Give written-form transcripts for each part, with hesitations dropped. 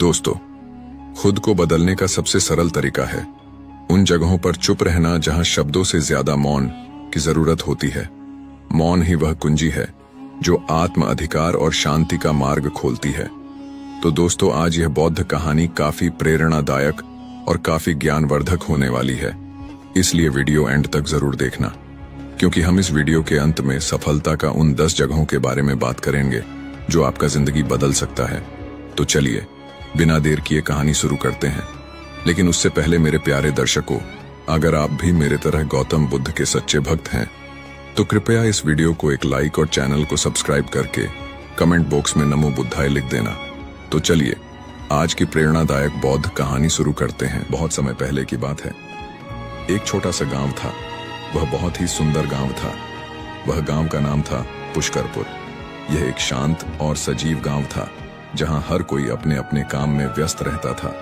दोस्तों, खुद को बदलने का सबसे सरल तरीका है उन जगहों पर चुप रहना जहां शब्दों से ज्यादा मौन की जरूरत होती है। मौन ही वह कुंजी है जो आत्म अधिकार और शांति का मार्ग खोलती है। तो दोस्तों, आज यह बौद्ध कहानी काफी प्रेरणादायक और काफी ज्ञानवर्धक होने वाली है, इसलिए वीडियो एंड तक जरूर देखना, क्योंकि हम इस वीडियो के अंत में सफलता का उन 10 जगहों के बारे में बात करेंगे जो आपका जिंदगी बदल सकता है। तो चलिए बिना देर किए कहानी शुरू करते हैं। लेकिन उससे पहले मेरे प्यारे दर्शकों, अगर आप भी मेरे तरह गौतम बुद्ध के सच्चे भक्त हैं तो कृपया इस वीडियो को एक लाइक और चैनल को सब्सक्राइब करके कमेंट बॉक्स में नमो बुद्धाय लिख देना। तो चलिए आज की प्रेरणादायक बौद्ध कहानी शुरू करते हैं। बहुत समय पहले की बात है। एक छोटा सा गांव था। वह बहुत ही सुंदर गांव था। वह गांव का नाम था पुष्करपुर। यह एक शांत और सजीव गांव था जहां हर कोई अपने अपने काम में व्यस्त रहता था।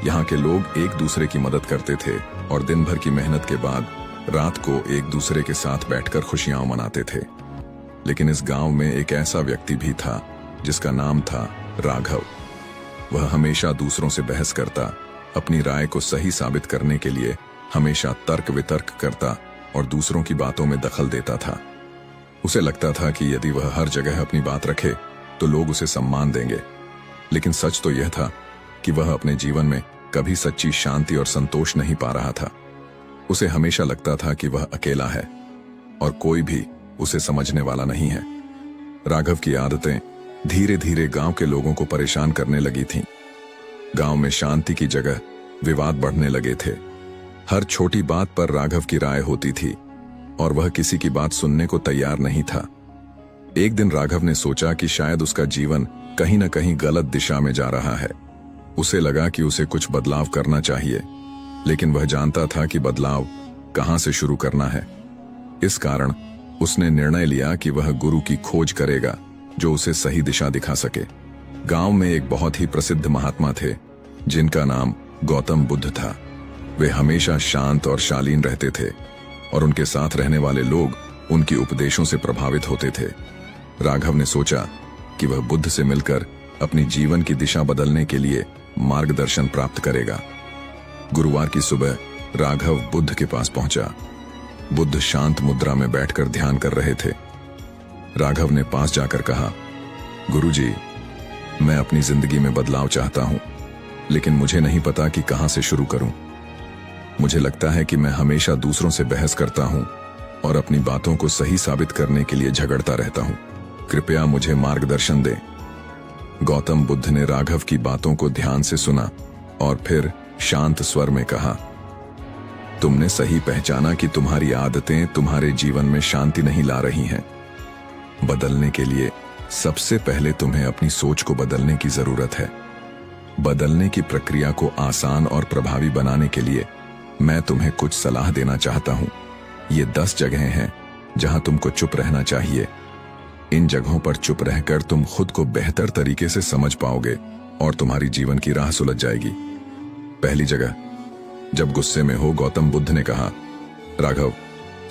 यहाँ के लोग एक दूसरे की मदद करते थे और दिन भर की मेहनत के बाद रात को एक दूसरे के साथ बैठकर खुशियां मनाते थे। लेकिन इस गांव में एक ऐसा व्यक्ति भी था जिसका नाम था राघव। वह हमेशा दूसरों से बहस करता, अपनी राय को सही साबित करने के लिए हमेशा तर्क वितर्क करता और दूसरों की बातों में दखल देता था। उसे लगता था कि यदि वह हर जगह अपनी बात रखे तो लोग उसे सम्मान देंगे। लेकिन सच तो यह था कि वह अपने जीवन में कभी सच्ची शांति और संतोष नहीं पा रहा था। उसे हमेशा लगता था कि वह अकेला है और कोई भी उसे समझने वाला नहीं है। राघव की आदतें धीरे धीरे गांव के लोगों को परेशान करने लगी थीं। गांव में शांति की जगह विवाद बढ़ने लगे थे। हर छोटी बात पर राघव की राय होती थी और वह किसी की बात सुनने को तैयार नहीं था। एक दिन राघव ने सोचा कि शायद उसका जीवन कहीं न कहीं गलत दिशा में जा रहा है। उसे लगा कि उसे कुछ बदलाव करना चाहिए, लेकिन वह जानता था कि बदलाव कहां से शुरू करना है। इस कारण उसने निर्णय लिया कि वह गुरु की खोज करेगा जो उसे सही दिशा दिखा सके। गांव में एक बहुत ही प्रसिद्ध महात्मा थे जिनका नाम गौतम बुद्ध था। वे हमेशा शांत और शालीन रहते थे और उनके साथ रहने वाले लोग उनकी उपदेशों से प्रभावित होते थे। राघव ने सोचा कि वह बुद्ध से मिलकर अपनी जीवन की दिशा बदलने के लिए मार्गदर्शन प्राप्त करेगा। गुरुवार की सुबह राघव बुद्ध के पास पहुंचा। बुद्ध शांत मुद्रा में बैठकर ध्यान कर रहे थे। राघव ने पास जाकर कहा, गुरुजी, मैं अपनी जिंदगी में बदलाव चाहता हूं, लेकिन मुझे नहीं पता कि कहां से शुरू करूं। मुझे लगता है कि मैं हमेशा दूसरों से बहस करता हूं और अपनी बातों को सही साबित करने के लिए झगड़ता रहता हूं। कृपया मुझे मार्गदर्शन दें। गौतम बुद्ध ने राघव की बातों को ध्यान से सुना और फिर शांत स्वर में कहा, तुमने सही पहचाना कि तुम्हारी आदतें तुम्हारे जीवन में शांति नहीं ला रही हैं। बदलने के लिए सबसे पहले तुम्हें अपनी सोच को बदलने की जरूरत है। बदलने की प्रक्रिया को आसान और प्रभावी बनाने के लिए मैं तुम्हें कुछ सलाह देना चाहता हूं। ये 10 जगहें हैं जहां तुमको चुप रहना चाहिए। इन जगहों पर चुप रहकर तुम खुद को बेहतर तरीके से समझ पाओगे और तुम्हारी जीवन की राह सुलझ जाएगी। पहली जगह, जब गुस्से में हो। गौतम बुद्ध ने कहा, राघव,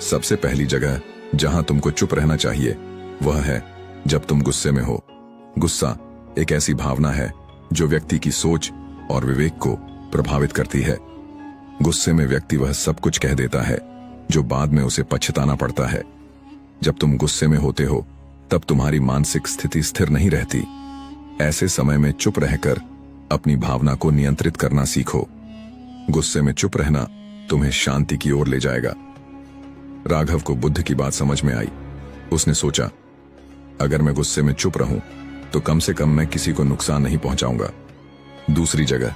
सबसे पहली जगह जहां तुमको चुप रहना चाहिए वह है जब तुम गुस्से में हो। गुस्सा एक ऐसी भावना है जो व्यक्ति की सोच और विवेक को प्रभावित करती है। गुस्से में व्यक्ति वह सब कुछ कह देता है जो बाद में उसे पछताना पड़ता है। जब तुम गुस्से में होते हो तब तुम्हारी मानसिक स्थिति स्थिर नहीं रहती। ऐसे समय में चुप रहकर अपनी भावना को नियंत्रित करना सीखो। गुस्से में चुप रहना तुम्हें शांति की ओर ले जाएगा। राघव को बुद्ध की बात समझ में आई। उसने सोचा, अगर मैं गुस्से में चुप रहूं तो कम से कम मैं किसी को नुकसान नहीं पहुंचाऊंगा। दूसरी जगह,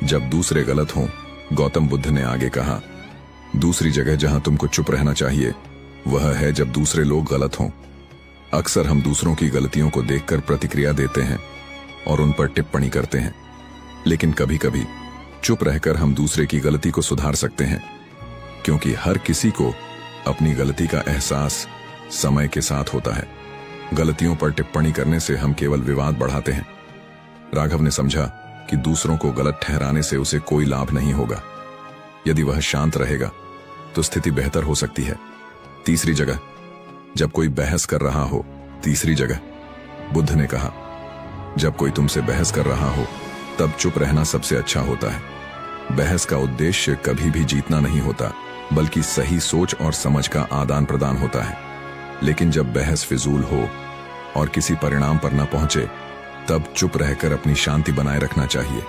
जब दूसरे गलत हों। गौतम बुद्ध ने आगे कहा, दूसरी जगह जहां तुमको चुप रहना चाहिए वह है जब दूसरे लोग गलत हों। अक्सर हम दूसरों की गलतियों को देखकर प्रतिक्रिया देते हैं और उन पर टिप्पणी करते हैं, लेकिन कभी कभी चुप रहकर हम दूसरे की गलती को सुधार सकते हैं, क्योंकि हर किसी को अपनी गलती का एहसास समय के साथ होता है। गलतियों पर टिप्पणी करने से हम केवल विवाद बढ़ाते हैं। राघव ने समझा कि दूसरों को गलत ठहराने से उसे कोई लाभ नहीं होगा। यदि वह शांत रहेगा तो स्थिति बेहतर हो सकती है। तीसरी जगह, जब कोई बहस कर रहा हो। तीसरी जगह, बुद्ध ने कहा, जब कोई तुमसे बहस कर रहा हो तब चुप रहना सबसे अच्छा होता है। बहस का उद्देश्य कभी भी जीतना नहीं होता, बल्कि सही सोच और समझ का आदान प्रदान होता है। लेकिन जब बहस फिजूल हो और किसी परिणाम पर न पहुंचे, तब चुप रहकर अपनी शांति बनाए रखना चाहिए।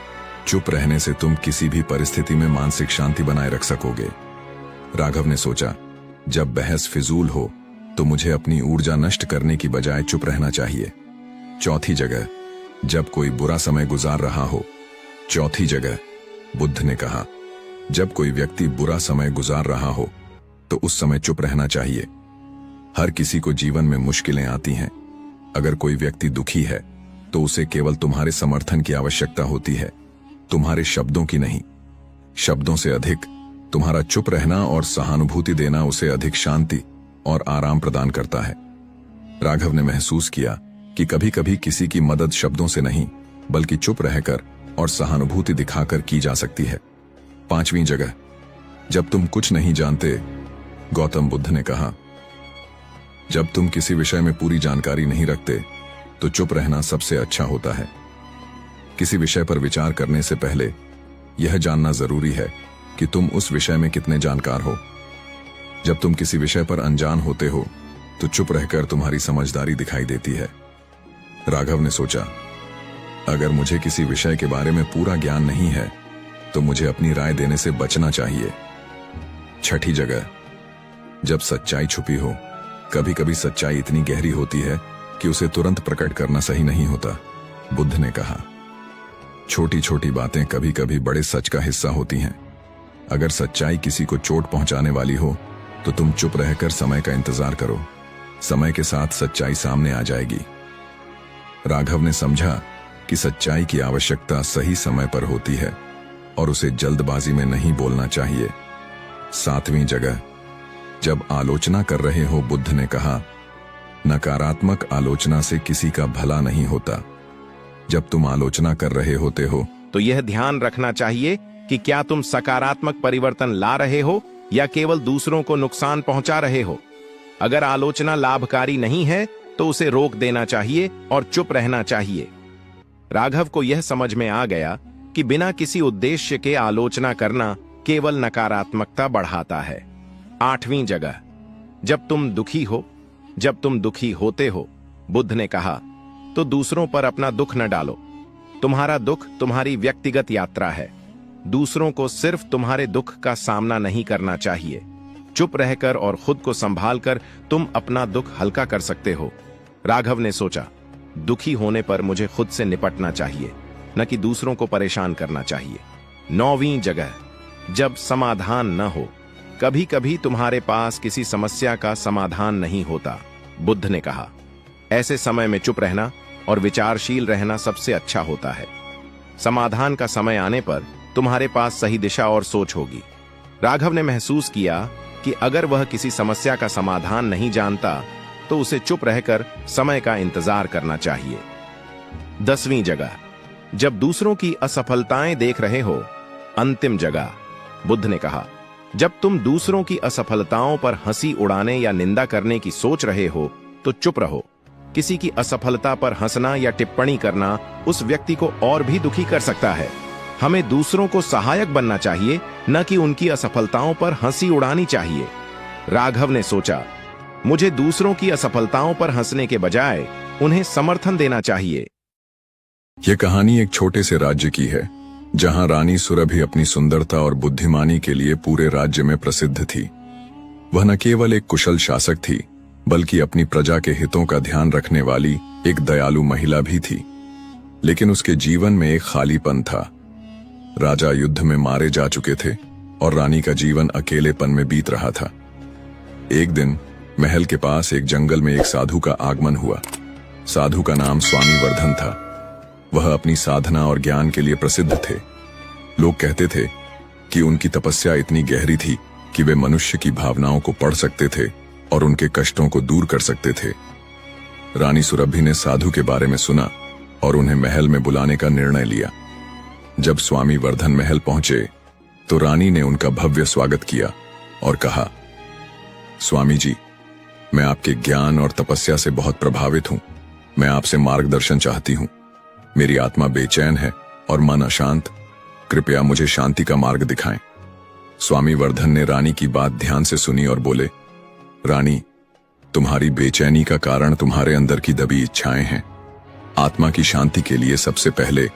चुप रहने से तुम किसी भी परिस्थिति में मानसिक शांति बनाए रख सकोगे। राघव ने सोचा, जब बहस फिजूल हो तो मुझे अपनी ऊर्जा नष्ट करने की बजाय चुप रहना चाहिए। चौथी जगह, जब कोई बुरा समय गुजार रहा हो। चौथी जगह, बुद्ध ने कहा, जब कोई व्यक्ति बुरा समय गुजार रहा हो तो उस समय चुप रहना चाहिए। हर किसी को जीवन में मुश्किलें आती हैं। अगर कोई व्यक्ति दुखी है तो उसे केवल तुम्हारे समर्थन की आवश्यकता होती है, तुम्हारे शब्दों की नहीं। शब्दों से अधिक तुम्हारा चुप रहना और सहानुभूति देना उसे अधिक शांति और आराम प्रदान करता है। राघव ने महसूस किया कि कभी कभी किसी की मदद शब्दों से नहीं, बल्कि चुप रहकर और सहानुभूति दिखाकर की जा सकती है। पांचवीं जगह, जब तुम कुछ नहीं जानते। गौतम बुद्ध ने कहा, जब तुम किसी विषय में पूरी जानकारी नहीं रखते तो चुप रहना सबसे अच्छा होता है। किसी विषय पर विचार करने से पहले यह जानना जरूरी है कि तुम उस विषय में कितने जानकार हो। जब तुम किसी विषय पर अनजान होते हो तो चुप रहकर तुम्हारी समझदारी दिखाई देती है। राघव ने सोचा, अगर मुझे किसी विषय के बारे में पूरा ज्ञान नहीं है तो मुझे अपनी राय देने से बचना चाहिए। छठी जगह, जब सच्चाई छुपी हो। कभी कभी सच्चाई इतनी गहरी होती है कि उसे तुरंत प्रकट करना सही नहीं होता। बुद्ध ने कहा, छोटी छोटी बातें कभी कभी बड़े सच का हिस्सा होती हैं। अगर सच्चाई किसी को चोट पहुंचाने वाली हो तो तुम चुप रहकर समय का इंतजार करो। समय के साथ सच्चाई सामने आ जाएगी। राघव ने समझा कि सच्चाई की आवश्यकता सही समय पर होती है और उसे जल्दबाजी में नहीं बोलना चाहिए। सातवीं जगह, जब आलोचना कर रहे हो। बुद्ध ने कहा, नकारात्मक आलोचना से किसी का भला नहीं होता। जब तुम आलोचना कर रहे होते हो तो यह ध्यान रखना चाहिए कि क्या तुम सकारात्मक परिवर्तन ला रहे हो या केवल दूसरों को नुकसान पहुंचा रहे हो। अगर आलोचना लाभकारी नहीं है तो उसे रोक देना चाहिए और चुप रहना चाहिए। राघव को यह समझ में आ गया कि बिना किसी उद्देश्य के आलोचना करना केवल नकारात्मकता बढ़ाता है। आठवीं जगह, जब तुम दुखी होते हो। बुद्ध ने कहा, तो दूसरों पर अपना दुख न डालो। तुम्हारा दुख तुम्हारी व्यक्तिगत यात्रा है। दूसरों को सिर्फ तुम्हारे दुख का सामना नहीं करना चाहिए। चुप रहकर और खुद को संभालकर तुम अपना दुख हल्का कर सकते हो। राघव ने सोचा, दुखी होने पर मुझे खुद से निपटना चाहिए, न कि दूसरों को परेशान करना चाहिए। नौवीं जगह, जब समाधान न हो। कभी कभी तुम्हारे पास किसी समस्या का समाधान नहीं होता। बुद्ध ने कहा, ऐसे समय में चुप रहना और विचारशील रहना सबसे अच्छा होता है। समाधान का समय आने पर तुम्हारे पास सही दिशा और सोच होगी। राघव ने महसूस किया कि अगर वह किसी समस्या का समाधान नहीं जानता तो उसे चुप रहकर समय का इंतजार करना चाहिए। 10वीं जगह, जब दूसरों की असफलताएं देख रहे हो। अंतिम जगह, बुद्ध ने कहा, जब तुम दूसरों की असफलताओं पर हंसी उड़ाने या निंदा करने की सोच रहे हो तो चुप रहो। किसी की असफलता पर हंसना या टिप्पणी करना उस व्यक्ति को और भी दुखी कर सकता है। हमें दूसरों को सहायक बनना चाहिए, न कि उनकी असफलताओं पर हंसी उड़ानी चाहिए। राघव ने सोचा, मुझे दूसरों की असफलताओं पर हंसने के बजाय उन्हें समर्थन देना चाहिए। यह कहानी एक छोटे से राज्य की है, जहां रानी सुरभि अपनी सुंदरता और बुद्धिमानी के लिए पूरे राज्य में प्रसिद्ध थी। वह न केवल एक कुशल शासक थी, बल्कि अपनी प्रजा के हितों का ध्यान रखने वाली एक दयालु महिला भी थी। लेकिन उसके जीवन में एक खालीपन था। राजा युद्ध में मारे जा चुके थे और रानी का जीवन अकेलेपन में बीत रहा था। एक दिन महल के पास एक जंगल में एक साधु का आगमन हुआ। साधु का नाम स्वामी वर्धन था। वह अपनी साधना और ज्ञान के लिए प्रसिद्ध थे। लोग कहते थे कि उनकी तपस्या इतनी गहरी थी कि वे मनुष्य की भावनाओं को पढ़ सकते थे और उनके कष्टों को दूर कर सकते थे। रानी सुरभि ने साधु के बारे में सुना और उन्हें महल में बुलाने का निर्णय लिया। जब स्वामी वर्धन महल पहुंचे तो रानी ने उनका भव्य स्वागत किया और कहा, स्वामी जी, मैं आपके ज्ञान और तपस्या से बहुत प्रभावित हूं। मैं आपसे मार्गदर्शन चाहती हूं। मेरी आत्मा बेचैन है और मन अशांत। कृपया मुझे शांति का मार्ग दिखाएं। स्वामी वर्धन ने रानी की बात ध्यान से सुनी और बोले, रानी, तुम्हारी बेचैनी का कारण तुम्हारे अंदर की दबी इच्छाएं हैं। आत्मा की शांति के लिए सबसे पहले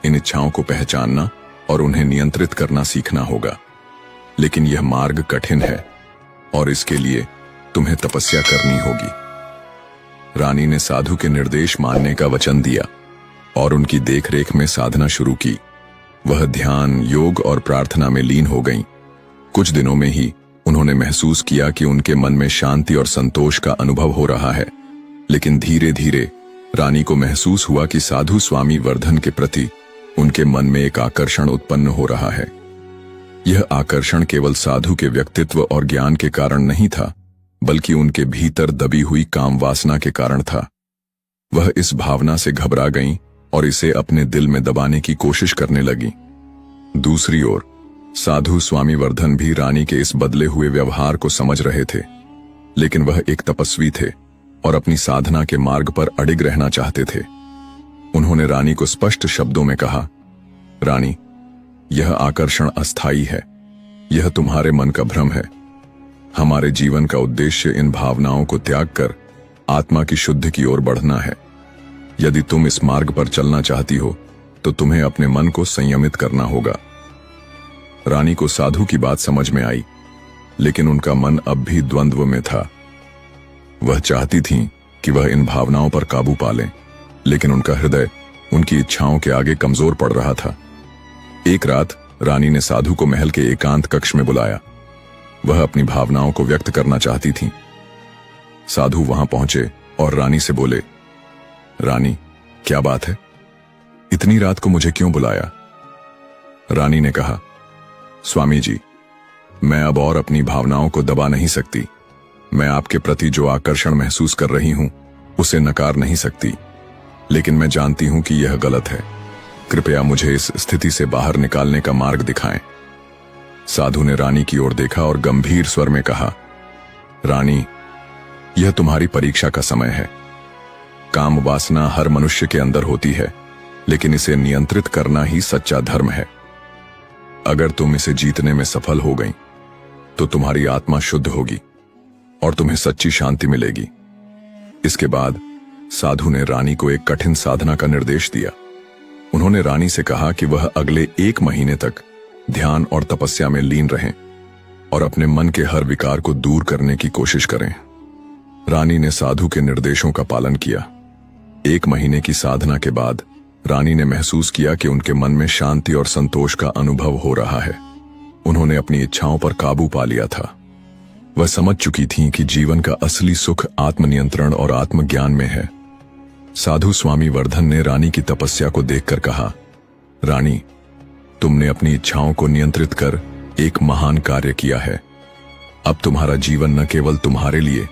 इन इच्छाओं को पहचानना और उन्हें नियंत्रित करना सीखना होगा। लेकिन यह मार्ग कठिन है और इसके लिए तुम्हें तपस्या करनी होगी। रानी ने साधु के निर्देश मानने का वचन दिया और उनकी देखरेख में साधना शुरू की। वह ध्यान, योग और प्रार्थना में लीन हो गईं। कुछ दिनों में ही उन्होंने महसूस किया कि उनके मन में शांति और संतोष का अनुभव हो रहा है। लेकिन धीरे धीरे रानी को महसूस हुआ कि साधु स्वामी वर्धन के प्रति उनके मन में एक आकर्षण उत्पन्न हो रहा है। यह आकर्षण केवल साधु के व्यक्तित्व और ज्ञान के कारण नहीं था, बल्कि उनके भीतर दबी हुई काम वासना के कारण था। वह इस भावना से घबरा गईं और इसे अपने दिल में दबाने की कोशिश करने लगी। दूसरी ओर साधु स्वामी वर्धन भी रानी के इस बदले हुए व्यवहार को समझ रहे थे, लेकिन वह एक तपस्वी थे और अपनी साधना के मार्ग पर अडिग रहना चाहते थे। उन्होंने रानी को स्पष्ट शब्दों में कहा, रानी, यह आकर्षण अस्थायी है। यह तुम्हारे मन का भ्रम है। हमारे जीवन का उद्देश्य इन भावनाओं को त्याग कर आत्मा की शुद्धि की ओर बढ़ना है। यदि तुम इस मार्ग पर चलना चाहती हो तो तुम्हें अपने मन को संयमित करना होगा। रानी को साधु की बात समझ में आई, लेकिन उनका मन अब भी द्वंद्व में था। वह चाहती थीं कि वह इन भावनाओं पर काबू पा लें, लेकिन उनका हृदय उनकी इच्छाओं के आगे कमजोर पड़ रहा था। एक रात रानी ने साधु को महल के एकांत कक्ष में बुलाया। वह अपनी भावनाओं को व्यक्त करना चाहती थीं। साधु वहां पहुंचे और रानी से बोले, रानी, क्या बात है? इतनी रात को मुझे क्यों बुलाया? रानी ने कहा, स्वामी जी, मैं अब और अपनी भावनाओं को दबा नहीं सकती। मैं आपके प्रति जो आकर्षण महसूस कर रही हूं उसे नकार नहीं सकती, लेकिन मैं जानती हूं कि यह गलत है। कृपया मुझे इस स्थिति से बाहर निकालने का मार्ग दिखाएं। साधु ने रानी की ओर देखा और गंभीर स्वर में कहा, रानी, यह तुम्हारी परीक्षा का समय है। काम वासना हर मनुष्य के अंदर होती है, लेकिन इसे नियंत्रित करना ही सच्चा धर्म है। अगर तुम इसे जीतने में सफल हो गई तो तुम्हारी आत्मा शुद्ध होगी और तुम्हें सच्ची शांति मिलेगी। इसके बाद साधु ने रानी को एक कठिन साधना का निर्देश दिया। उन्होंने रानी से कहा कि वह अगले 1 महीने तक ध्यान और तपस्या में लीन रहें और अपने मन के हर विकार को दूर करने की कोशिश करें। रानी ने साधु के निर्देशों का पालन किया। 1 महीने की साधना के बाद रानी ने महसूस किया कि उनके मन में शांति और संतोष का अनुभव हो रहा है। उन्होंने अपनी इच्छाओं पर काबू पा लिया था। वह समझ चुकी थीं कि जीवन का असली सुख आत्मनियंत्रण और आत्मज्ञान में है। साधु स्वामी वर्धन ने रानी की तपस्या को देखकर कहा, रानी, तुमने अपनी इच्छाओं को नियंत्रित कर एक महान कार्य किया है। अब तुम्हारा जीवन न केवल तुम्हारे लिए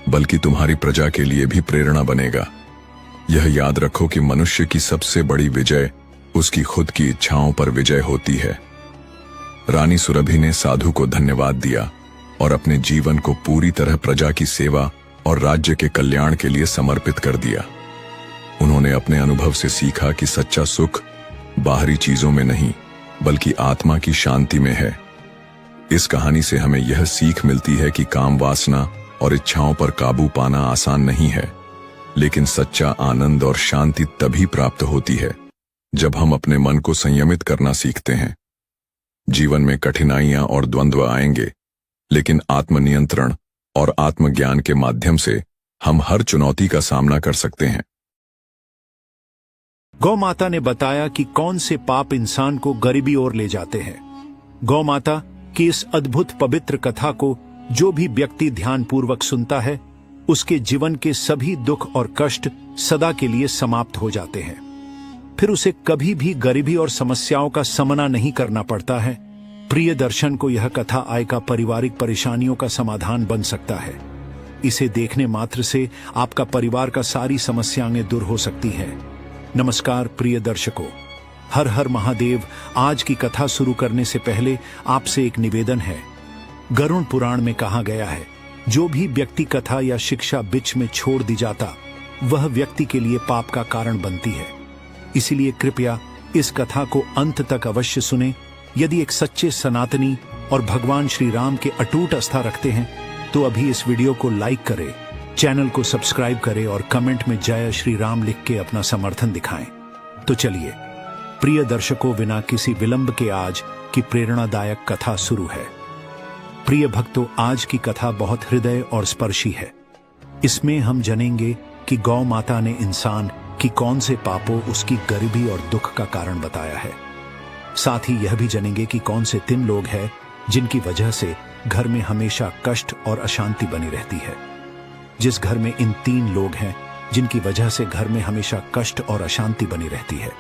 बल्कि तुम्हारी प्रजा के लिए भी प्रेरणा बनेगा। यह याद रखो कि मनुष्य की सबसे बड़ी विजय उसकी खुद की इच्छाओं पर विजय होती है। रानी सुरभि ने साधु को धन्यवाद दिया और अपने जीवन को पूरी तरह प्रजा की सेवा और राज्य के कल्याण के लिए समर्पित कर दिया। उन्होंने अपने अनुभव से सीखा कि सच्चा सुख बाहरी चीजों में नहीं बल्कि आत्मा की शांति में है। इस कहानी से हमें यह सीख मिलती है कि काम वासना और इच्छाओं पर काबू पाना आसान नहीं है, लेकिन सच्चा आनंद और शांति तभी प्राप्त होती है जब हम अपने मन को संयमित करना सीखते हैं। जीवन में कठिनाइयां और द्वंद्व आएंगे, लेकिन आत्मनियंत्रण और आत्मज्ञान के माध्यम से हम हर चुनौती का सामना कर सकते हैं। गौ माता ने बताया कि कौन से पाप इंसान को गरीबी ओर ले जाते हैं। गौ माता की इस अद्भुत पवित्र कथा को जो भी व्यक्ति ध्यानपूर्वक सुनता है, उसके जीवन के सभी दुख और कष्ट सदा के लिए समाप्त हो जाते हैं। फिर उसे कभी भी गरीबी और समस्याओं का सामना नहीं करना पड़ता है। प्रिय दर्शन को यह कथा आय का पारिवारिक परेशानियों का समाधान बन सकता है। इसे देखने मात्र से आपका परिवार का सारी समस्याएं दूर हो सकती हैं। नमस्कार प्रिय दर्शकों, हर हर महादेव। आज की कथा शुरू करने से पहले आपसे एक निवेदन है। गरुड़ पुराण में कहा गया है, जो भी व्यक्ति कथा या शिक्षा बीच में छोड़ दी जाता, वह व्यक्ति के लिए पाप का कारण बनती है। इसीलिए कृपया इस कथा को अंत तक अवश्य सुने। यदि एक सच्चे सनातनी और भगवान श्री राम के अटूट आस्था रखते हैं तो अभी इस वीडियो को लाइक करें, चैनल को सब्सक्राइब करें और कमेंट में जय श्री राम लिख के अपना समर्थन दिखाएं। तो चलिए प्रिय दर्शकों, बिना किसी विलंब के आज की प्रेरणादायक कथा शुरू है। प्रिय भक्तों, आज की कथा बहुत हृदय और स्पर्शी है। इसमें हम जानेंगे कि गौ माता ने इंसान की कौन से पापों उसकी गरीबी और दुख का कारण बताया है। साथ ही यह भी जानेंगे कि कौन से 3 लोग हैं जिनकी वजह से घर में हमेशा कष्ट और अशांति बनी रहती है। जिस घर में इन 3 लोग हैं जिनकी वजह से घर में हमेशा कष्ट और अशांति बनी रहती है,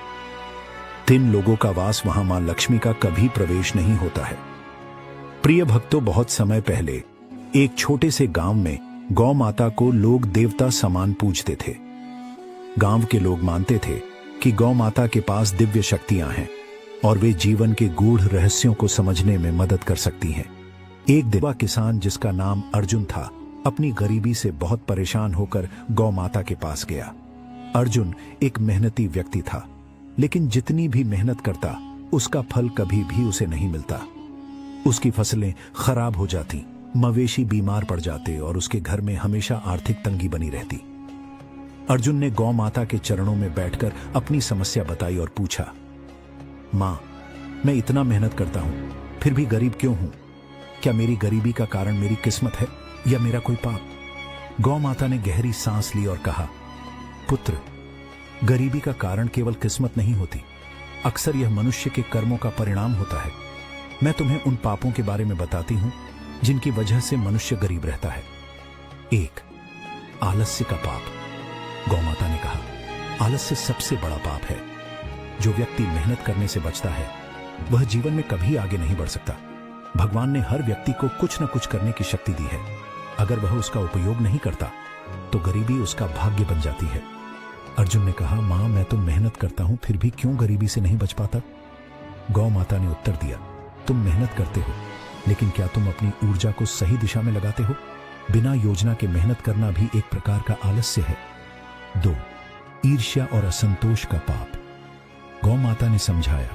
3 लोगों का वास वहां मां लक्ष्मी का कभी प्रवेश नहीं होता है। प्रिय भक्तों, बहुत समय पहले एक छोटे से गांव में गौ माता को लोग देवता समान पूजते थे। गांव के लोग मानते थे कि गौ माता के पास दिव्य शक्तियां हैं और वे जीवन के गूढ़ रहस्यों को समझने में मदद कर सकती हैं। एक देवा किसान जिसका नाम अर्जुन था, अपनी गरीबी से बहुत परेशान होकर गौ माता के पास गया। अर्जुन एक मेहनती व्यक्ति था, लेकिन जितनी भी मेहनत करता उसका फल कभी भी उसे नहीं मिलता। उसकी फसलें खराब हो जाती, मवेशी बीमार पड़ जाते और उसके घर में हमेशा आर्थिक तंगी बनी रहती। अर्जुन ने गौ माता के चरणों में बैठकर अपनी समस्या बताई और पूछा, मां, मैं इतना मेहनत करता हूं फिर भी गरीब क्यों हूं? क्या मेरी गरीबी का कारण मेरी किस्मत है या मेरा कोई पाप? गौ माता ने गहरी सांस ली और कहा, पुत्र, गरीबी का कारण केवल किस्मत नहीं होती, अक्सर यह मनुष्य के कर्मों का परिणाम होता है। मैं तुम्हें उन पापों के बारे में बताती हूं जिनकी वजह से मनुष्य गरीब रहता है। 1. आलस्य का पाप। गौ माता ने कहा, आलस्य सबसे बड़ा पाप है। जो व्यक्ति मेहनत करने से बचता है वह जीवन में कभी आगे नहीं बढ़ सकता। भगवान ने हर व्यक्ति को कुछ न कुछ करने की शक्ति दी है। अगर वह उसका उपयोग नहीं करता तो गरीबी उसका भाग्य बन जाती है। अर्जुन ने कहा, मां, मैं तो मेहनत करता हूं फिर भी क्यों गरीबी से नहीं बच पाता? गौ माता ने उत्तर दिया, तुम मेहनत करते हो, लेकिन क्या तुम अपनी ऊर्जा को सही दिशा में लगाते हो? बिना योजना के मेहनत करना भी एक प्रकार का आलस्य है। 2. ईर्ष्या और असंतोष का पाप। गौ माता ने समझाया,